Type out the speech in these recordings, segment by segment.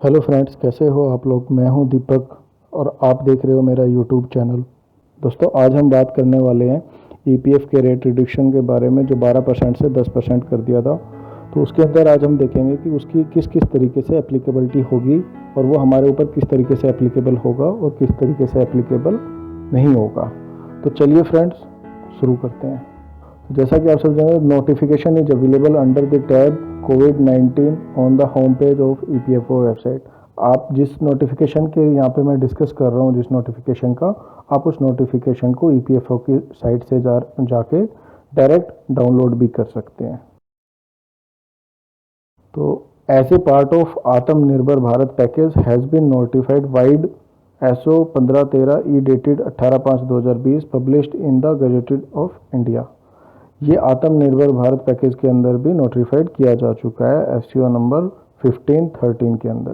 Hello friends, कैसे हो आप लोग। मैं हूं दीपक और आप देख रहे हो मेरा यूट्यूब चैनल। दोस्तों, आज हम बात करने वाले हैं ईपीएफ के रेट रिडक्शन के बारे में, जो 12% से 10% कर दिया था। तो उसके अंदर आज हम देखेंगे कि उसकी किस किस तरीके से एप्लीकेबिलिटी होगी और वो हमारे ऊपर किस तरीके से एप्लीकेबल होगा और किस तरीके से एप्लीकेबल नहीं होगा। तो चलिए फ्रेंड्स, शुरू करते हैं। जैसा कि आप सब जानते हैं, notification is available under the tab covid on the home page of EPFO website. आप जिस नोटिफिकेशन के यहाँ पे मैं डिस्कस कर रहा हूँ, जिस नोटिफिकेशन का, आप उस नोटिफिकेशन को ईपीएफओ की साइट से जाके डायरेक्ट डाउनलोड भी कर सकते हैं। तो as a part of Atmanirbhar Bharat package has been notified vide SO 1513 E dated 18/5/2020 published in the gazetted of India. ये आत्मनिर्भर भारत पैकेज के अंदर भी नोटिफाइड किया जा चुका है एससीओ नंबर 1513 के अंदर।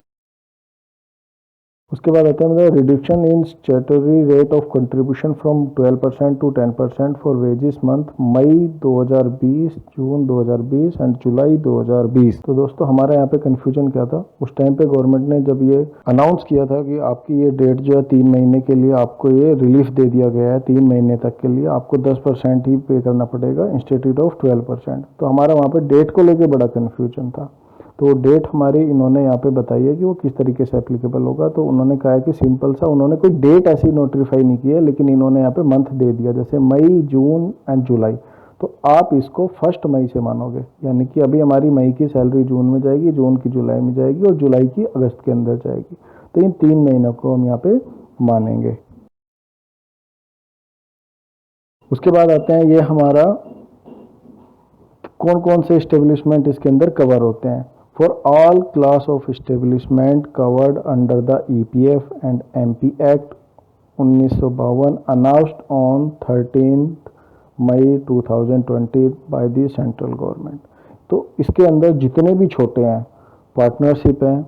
उसके बाद आते हैं मतलब reduction in statutory rate of contribution from 12% to 10% for wages month May 2020, June 2020 and July 2020। तो दोस्तों, हमारा यहाँ पे कन्फ्यूजन क्या था, उस टाइम पे गवर्नमेंट ने जब ये अनाउंस किया था कि आपकी ये डेट जो है 3 महीने के लिए आपको ये रिलीफ दे दिया गया है, 3 महीने तक के लिए आपको 10% ही पे करना पड़ेगा इंस्टेड ऑफ 12%। तो हमारा वहाँ पे डेट को लेके बड़ा कन्फ्यूजन था। तो डेट हमारी इन्होंने यहाँ पे बताई है कि वो किस तरीके से एप्लीकेबल होगा। तो उन्होंने कहा है कि सिंपल सा, उन्होंने कोई डेट ऐसी नोटिफाई नहीं की है, लेकिन इन्होंने यहाँ पे मंथ दे दिया, जैसे मई, जून एंड जुलाई। तो आप इसको 1 मई से मानोगे, यानी कि अभी हमारी मई की सैलरी जून में जाएगी, जून की जुलाई में जाएगी और जुलाई की अगस्त के अंदर जाएगी। तो इन 3 महीनों को हम यहाँ पे मानेंगे। उसके बाद आते हैं, ये हमारा कौन कौन से इस्टेब्लिशमेंट इसके अंदर कवर होते हैं। For all class of establishment covered under the EPF and MP Act 1952 announced on 13th May 2020 by the central government। तो इसके अंदर जितने भी छोटे हैं, पार्टनरशिप हैं,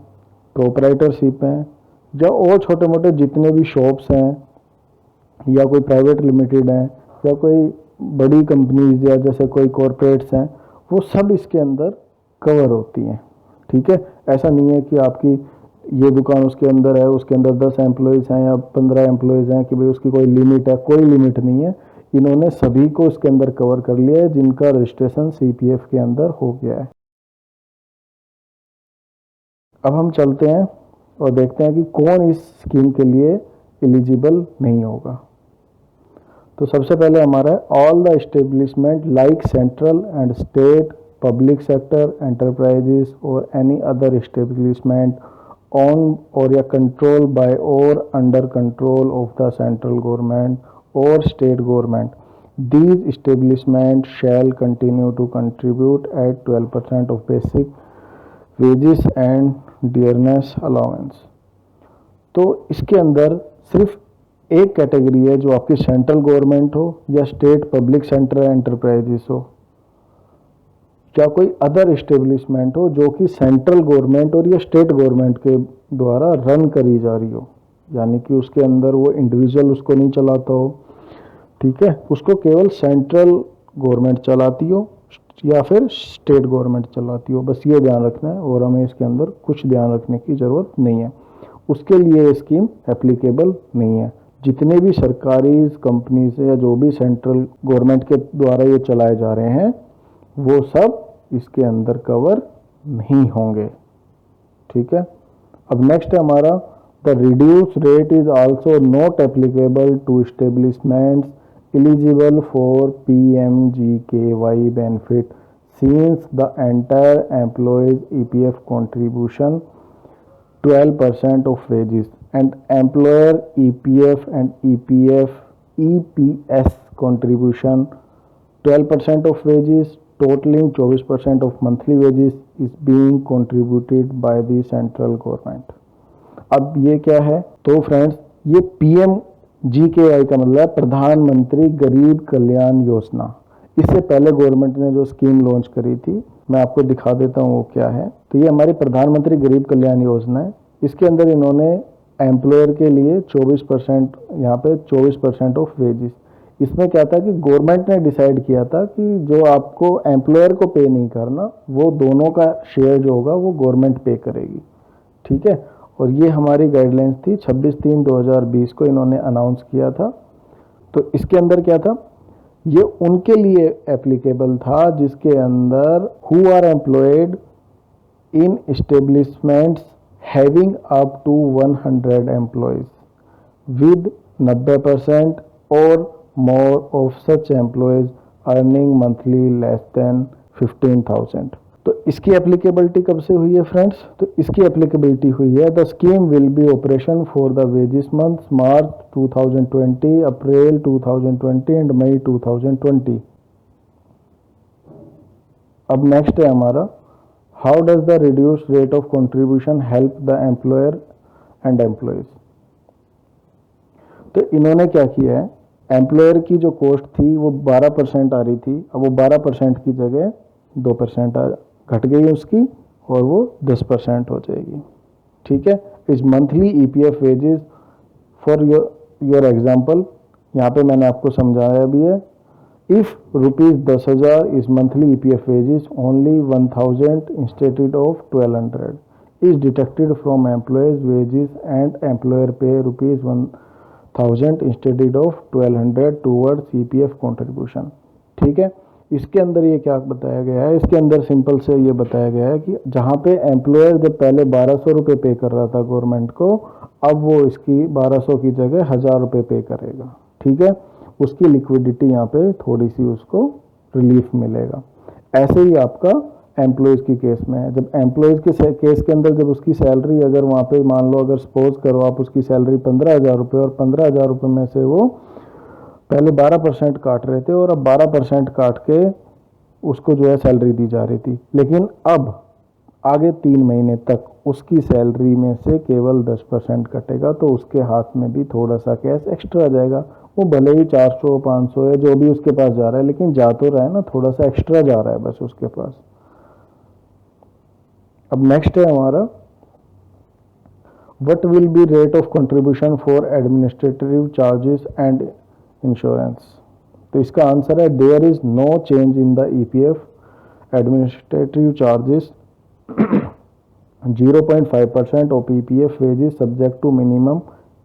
प्रोपराइटरशिप हैं, या और छोटे मोटे जितने भी शॉप्स हैं या कोई प्राइवेट लिमिटेड हैं या कोई बड़ी कंपनीज या जैसे कोई कॉरपोरेट्स हैं, वो सब इसके अंदर कवर होती हैं। ठीक है, ऐसा नहीं है कि आपकी ये दुकान उसके अंदर है, उसके अंदर 10 एम्प्लॉयज़ हैं या 15 एम्प्लॉयज़ हैं कि भाई उसकी कोई लिमिट है। कोई लिमिट नहीं है, इन्होंने सभी को इसके अंदर कवर कर लिया है जिनका रजिस्ट्रेशन सीपीएफ के अंदर हो गया है। अब हम चलते हैं और देखते हैं कि कौन इस स्कीम के लिए एलिजिबल नहीं होगा। तो सबसे पहले हमारा है all the establishment like central and state public sector enterprises or any other establishment owned or controlled by or under control of the central government or state government. These establishments shall continue to contribute at 12% of basic wages and dearness allowance। तो इसके अंदर सिर्फ एक category है जो आपकी central government हो या स्टेट पब्लिक सेक्टर एंटरप्राइजेस हो या कोई अदर इस्टेब्लिशमेंट हो जो कि सेंट्रल गवर्नमेंट और या स्टेट गवर्नमेंट के द्वारा रन करी जा रही हो, यानी कि उसके अंदर वो इंडिविजुअल उसको नहीं चलाता हो। ठीक है, उसको केवल सेंट्रल गवर्नमेंट चलाती हो या फिर स्टेट गवर्नमेंट चलाती हो, बस ये ध्यान रखना है और हमें इसके अंदर कुछ ध्यान रखने की ज़रूरत नहीं है। उसके लिए ये स्कीम एप्लीकेबल नहीं है। जितने भी सरकारी कंपनीज या जो भी सेंट्रल गवर्नमेंट के द्वारा ये चलाए जा रहे हैं, वो सब इसके अंदर कवर नहीं होंगे। ठीक है, अब नेक्स्ट है हमारा the reduce rate is also not applicable to establishments eligible for PMGKY benefit since the entire employees EPF contribution 12% of wages and employer EPF and EPS contribution 12% of wages totaling 24% of monthly wages is being contributed by the central government। अब ये क्या है, तो friends, ये PMGKY का मतलब है प्रधानमंत्री गरीब कल्याण योजना। इससे पहले गवर्नमेंट ने जो स्कीम लॉन्च करी थी, मैं आपको दिखा देता हूँ वो क्या है। तो ये हमारी प्रधानमंत्री गरीब कल्याण योजना है। इसके अंदर इन्होंने एम्प्लॉयर के लिए 24%, यहाँ पे 24% ऑफ वेजेस। इसमें क्या था कि गवर्नमेंट ने डिसाइड किया था कि जो आपको एम्प्लॉयर को पे नहीं करना, वो दोनों का शेयर जो होगा वो गवर्नमेंट पे करेगी। ठीक है, और ये हमारी गाइडलाइंस थी 26/3/2020 को इन्होंने अनाउंस किया था। तो इसके अंदर क्या था, ये उनके लिए एप्लीकेबल था जिसके अंदर who are employed in establishments having up to 100 employees with 90% or more of such employees earning monthly less than 15,000। तो इसकी एप्लीकेबिलिटी कब से हुई है फ्रेंड्स, तो इसकी एप्लीकेबिलिटी हुई है the scheme will be operation for the wages months March 2020, April 2020 and May 2020। अब नेक्स्ट है हमारा, how does the reduce rate of contribution help the employer and employees. तो इन्होंने क्या किया है, एम्प्लॉयर की जो कॉस्ट थी वो 12% आ रही थी, अब वो 12% की जगह 2% घट गई उसकी और वो 10% हो जाएगी। ठीक है, इस monthly EPF wages for your example यहाँ पे मैंने आपको समझाया भी है। If ₹10,000 is monthly EPF wages only 1,000 instead of 1,200 is deducted from employees wages and employer पे ₹1,000 instead of 1,200 towards EPF contribution. ठीक है, इसके अंदर ये क्या बताया गया है, इसके अंदर सिंपल से ये बताया गया है कि जहाँ पे एम्प्लॉयर जब पहले 1,200 रुपये पे कर रहा था गवर्नमेंट को, अब वो इसकी 1,200 की जगह 1,000 रुपये पे करेगा। ठीक है, उसकी लिक्विडिटी यहाँ पे थोड़ी सी उसको रिलीफ मिलेगा। ऐसे ही आपका एम्प्लॉयज़ की केस में है, जब एम्प्लॉयज़ के केस के अंदर जब उसकी सैलरी अगर वहाँ पे मान लो अगर सपोज करो आप उसकी सैलरी 15,000 रुपये और 15,000 रुपये में से वो पहले 12% काट रहे थे और अब 12% काट के उसको जो है सैलरी दी जा रही थी, लेकिन अब आगे 3 महीने तक उसकी सैलरी में से केवल 10% कटेगा, तो उसके हाथ में भी थोड़ा सा कैश एक्स्ट्रा जाएगा। वो भले ही 400 500 है जो भी उसके पास जा रहा है, लेकिन जा तो रहा है ना, थोड़ा सा एक्स्ट्रा जा रहा है बस उसके पास। अब नेक्स्ट है हमारा, what will be rate of contribution for administrative charges and insurance. तो इसका आंसर है there is no change in the EPF administrative charges 0.5% of EPF wages subject to minimum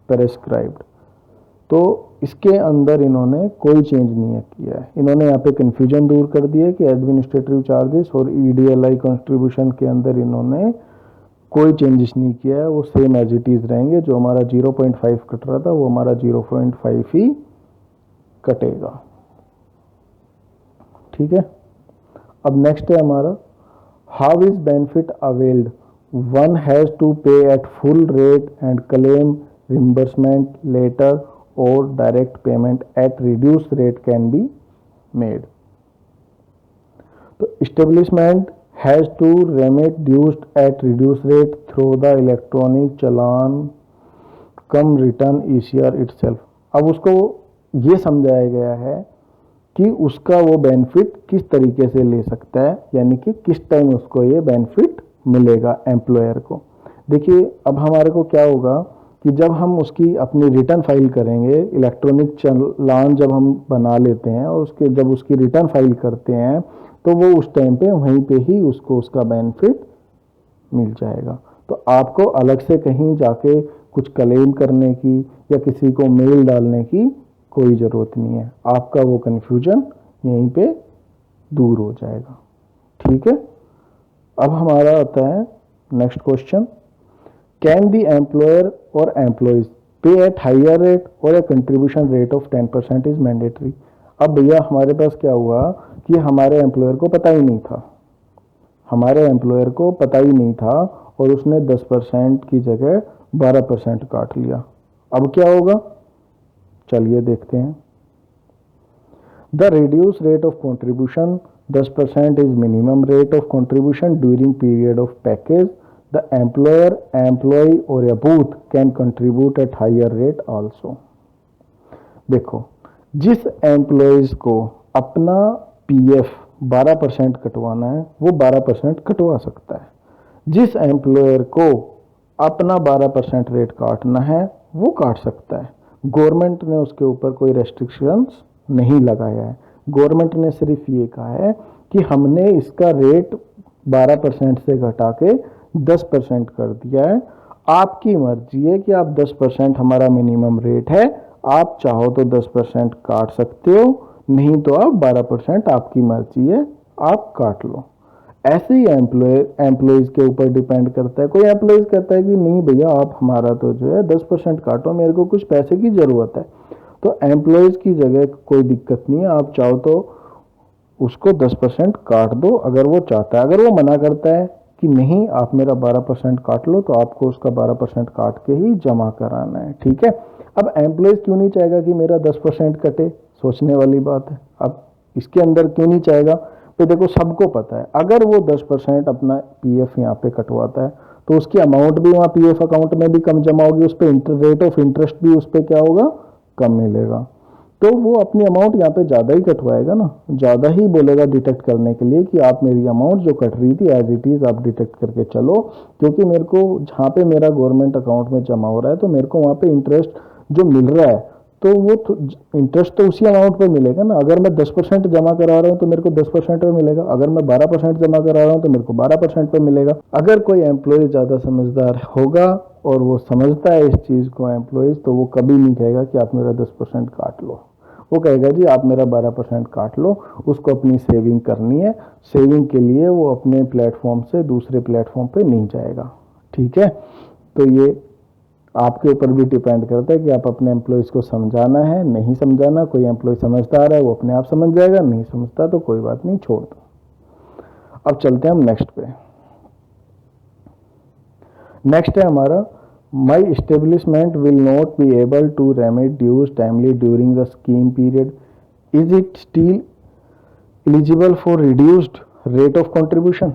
prescribed. तो इसके अंदर इन्होंने कोई चेंज नहीं किया है। इन्होंने यहाँ पे कन्फ्यूजन दूर कर दिया है कि एडमिनिस्ट्रेटिव चार्जेस और ईडीएलआई कंट्रीब्यूशन के अंदर इन्होंने कोई चेंजेस नहीं किया है, वो सेम एज इट इज़ रहेंगे। जो हमारा 0.5 कट रहा था वो हमारा 0.5 ही कटेगा। ठीक है, अब नेक्स्ट है हमारा, how is benefit availed, one has to pay at full rate and claim reimbursement later और direct payment at reduce rate can be made. तो establishment has to remit dues at reduce rate through the electronic challan cum return ECR itself. अब उसको ये समझाया गया है कि उसका वो बेनिफिट किस तरीके से ले सकता है, यानी कि किस टाइम उसको ये बेनिफिट मिलेगा एम्प्लॉयर को। देखिए अब हमारे को क्या होगा कि जब हम उसकी अपनी रिटर्न फाइल करेंगे, इलेक्ट्रॉनिक चालान जब हम बना लेते हैं और उसके जब उसकी रिटर्न फाइल करते हैं तो वो उस टाइम पे वहीं पे ही उसको उसका बेनिफिट मिल जाएगा। तो आपको अलग से कहीं जाके कुछ क्लेम करने की या किसी को मेल डालने की कोई ज़रूरत नहीं है, आपका वो कन्फ्यूजन यहीं पे दूर हो जाएगा। ठीक है, अब हमारा आता है next question, can the employer और employees pay at higher rate और a contribution rate of 10% is mandatory. अब भैया हमारे पास क्या हुआ कि हमारे एम्प्लॉयर को पता ही नहीं था, हमारे एम्प्लॉयर को पता ही नहीं था और उसने 10% की जगह 12% काट लिया। अब क्या होगा, चलिए देखते हैं। The reduce rate of contribution 10% is minimum rate of contribution during period of package. The employer, employee और या both can contribute at higher rate also. देखो, जिस एम्प्लॉयज को अपना पीएफ 12% कटवाना है वो 12% कटवा सकता है, जिस एम्प्लॉयर को अपना 12% रेट काटना है वो काट सकता है। गवर्नमेंट ने उसके ऊपर कोई रेस्ट्रिक्शंस नहीं लगाया है। गवर्नमेंट ने सिर्फ ये कहा है कि हमने इसका रेट 12% से घटा के 10% कर दिया है। आपकी मर्जी है कि आप 10% हमारा मिनिमम रेट है, आप चाहो तो 10% काट सकते हो, नहीं तो आप 12%, आपकी मर्जी है, आप काट लो। ऐसे ही एम्प्लॉयज के ऊपर डिपेंड करता है। कोई एम्प्लॉयज कहता है कि नहीं भैया आप हमारा तो जो है 10% काटो, मेरे को कुछ पैसे की ज़रूरत है, तो एम्प्लॉयज की जगह कोई दिक्कत नहीं है, आप चाहो तो उसको 10% काट दो अगर वो चाहता है। अगर वो मना करता है कि नहीं आप मेरा 12% काट लो, तो आपको उसका 12% काट के ही जमा कराना है, ठीक है। अब एम्प्लॉयज क्यों नहीं चाहेगा कि मेरा 10% कटे, सोचने वाली बात है। अब इसके अंदर क्यों नहीं चाहेगा, तो देखो सबको पता है अगर वो 10% अपना पीएफ यहाँ पे कटवाता है तो उसकी अमाउंट भी वहाँ पीएफ अकाउंट में भी कम जमा होगी, उस पर रेट ऑफ इंटरेस्ट भी उस पर क्या होगा, कम मिलेगा। तो वो अपनी अमाउंट यहाँ पे ज़्यादा ही कटवाएगा ना, ज़्यादा ही बोलेगा डिटेक्ट करने के लिए कि आप मेरी अमाउंट जो कट रही थी एज इट इज़ आप डिटेक्ट करके चलो, क्योंकि मेरे को जहाँ पे मेरा गवर्नमेंट अकाउंट में जमा हो रहा है तो मेरे को वहाँ पे इंटरेस्ट जो मिल रहा है तो वो इंटरेस्ट तो उसी अमाउंट पे मिलेगा ना। अगर मैं 10% जमा करा रहा हूँ तो मेरे को 10% पे मिलेगा, अगर मैं 12% जमा करा रहा हूँ तो मेरे को 12% पे मिलेगा। अगर कोई एम्प्लॉय ज़्यादा समझदार होगा और वो समझता है इस चीज़ को एम्प्लॉयज, तो वो कभी नहीं कहेगा कि आप मेरा 10% काट लो, वो कहेगा जी आप मेरा 12% काट लो। उसको अपनी सेविंग करनी है, सेविंग के लिए वो अपने प्लेटफॉर्म से दूसरे प्लेटफॉर्म पे नहीं जाएगा, ठीक है। तो ये आपके ऊपर भी डिपेंड करता है कि आप अपने एम्प्लॉयज को समझाना है, नहीं समझाना। कोई एम्प्लॉय समझदार है वो अपने आप समझ जाएगा, नहीं समझता तो कोई बात नहीं, छोड़ दो। अब चलते हैं हम नेक्स्ट पे। नेक्स्ट है हमारा My establishment will not be able to remit dues timely during the scheme period. Is it still eligible for reduced rate of contribution?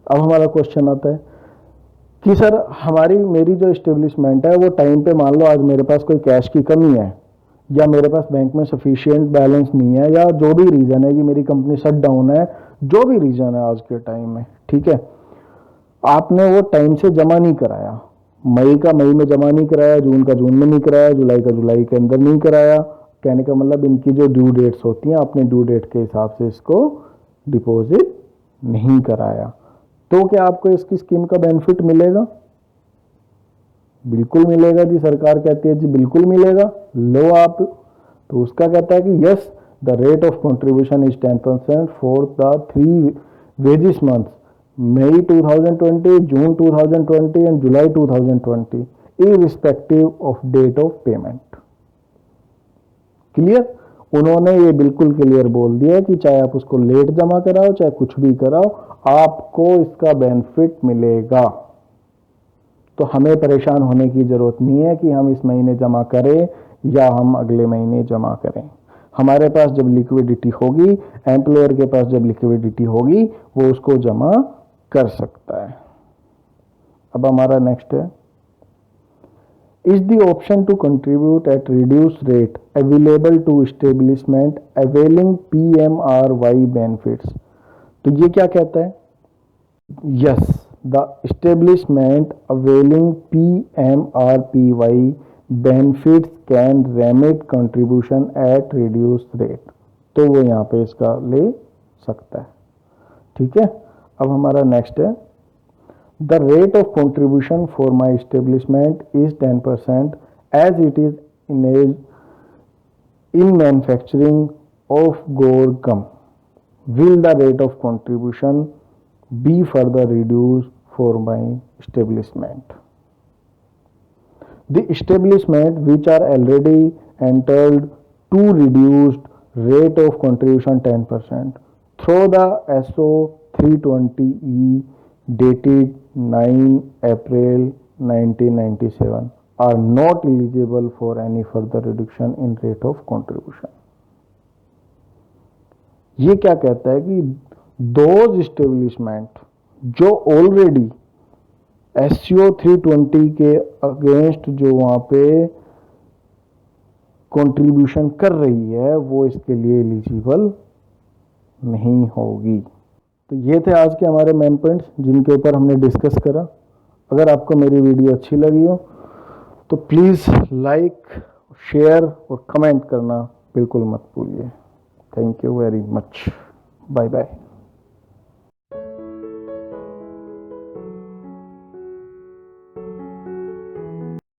अब हमारा क्वेश्चन आता है कि सर मेरी जो इस्टेब्लिशमेंट है वो टाइम पे, मान लो आज मेरे पास कोई कैश की कमी है या मेरे पास बैंक में सफिशिएंट बैलेंस नहीं है या जो भी रीज़न है कि मेरी कंपनी शट डाउन है, जो भी रीज़न है आज के टाइम में, ठीक है, आपने वो टाइम से जमा नहीं कराया, मई का मई में जमा नहीं कराया, जून का जून में नहीं कराया, जुलाई का जुलाई के अंदर नहीं कराया, कहने का मतलब इनकी जो ड्यू डेट्स होती हैं अपने ड्यू डेट के हिसाब से इसको डिपॉजिट नहीं कराया, तो क्या आपको इसकी स्कीम का बेनिफिट मिलेगा? बिल्कुल मिलेगा जी, सरकार कहती है जी बिल्कुल मिलेगा, लो आप। तो उसका कहता है कि yes the rate of contribution is 10% for the 3 wages months May 2020, June 2020 and July 2020 irrespective of date of payment. Clear? उन्होंने ये बिल्कुल क्लियर बोल दिया कि चाहे आप उसको लेट जमा कराओ चाहे कुछ भी कराओ, आपको इसका बेनिफिट मिलेगा। तो हमें परेशान होने की जरूरत नहीं है कि हम इस महीने जमा करें या हम अगले महीने जमा करें। हमारे पास जब लिक्विडिटी होगी, एम्प्लॉयर के पास जब लिक्विडिटी होगी, वो उसको जमा कर सकता है। अब हमारा नेक्स्ट है, is the option to contribute at reduce rate available to establishment availing PMRY benefits. तो ये क्या कहता है? Yes the establishment availing PMRPY benefits can remit contribution at reduce rate. तो वो यहाँ पे इसका ले सकता है, ठीक है। अब हमारा नेक्स्ट है, the rate of contribution for my establishment is 10% as it is in manufacturing of guar gum. Will the rate of contribution be further reduce for my establishment? The establishment which are already entered to reduced rate of contribution 10% through the SO 320E dated 9 April 1997 are not eligible for any further reduction in rate of contribution. ये क्या कहता है कि those establishment जो already SO 320 के against जो वहां पे कंट्रीब्यूशन कर रही है वो इसके लिए एलिजिबल नहीं होगी। तो ये थे आज के हमारे मेन पॉइंट्स जिनके ऊपर हमने डिस्कस करा। अगर आपको मेरी वीडियो अच्छी लगी हो तो प्लीज़ लाइक, शेयर और कमेंट करना बिल्कुल मत भूलिए। Thank you very much. Bye bye.